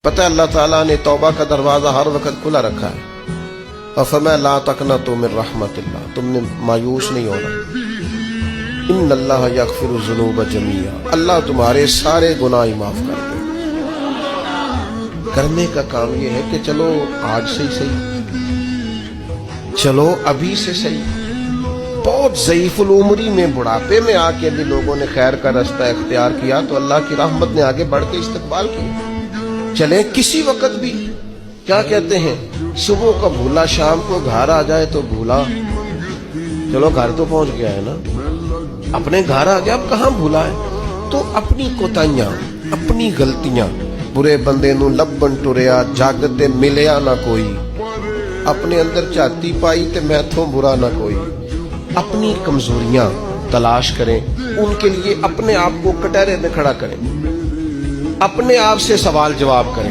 پتہ ہے اللہ تعالیٰ نے توبہ کا دروازہ ہر وقت کھلا رکھا ہے، اور فرمایا لا تقنطوا من رحمت اللہ، تم نے مایوس نہیں ہونا، ان اللہ یغفر الذنوب جميعا، اللہ تمہارے سارے گناہ معاف کر دے۔ کرنے کا کام یہ ہے کہ چلو آج سے ہی صحیح، چلو ابھی سے صحیح۔ بہت ضعیف العمری میں بڑھاپے میں آ کے بھی لوگوں نے خیر کا رستہ اختیار کیا تو اللہ کی رحمت نے آگے بڑھ کے استقبال کیا۔ چلیں کسی وقت بھی، کیا کہتے ہیں، صبح کا بھولا شام کو گھر آ جائے تو بھولا، چلو گھر تو پہنچ گیا ہے نا، اپنے گھر آ گیا، اب کہاں بھولا ہے؟ تو اپنی کوتاہیاں، اپنی غلطیاں، برے بندے نو لبن ٹریا جاگتے ملیا نہ کوئی، اپنے اندر چاتی پائی تے میتھوں برا نہ کوئی۔ اپنی کمزوریاں تلاش کریں، ان کے لیے اپنے آپ کو کٹہرے میں کھڑا کریں، اپنے آپ سے سوال جواب کریں۔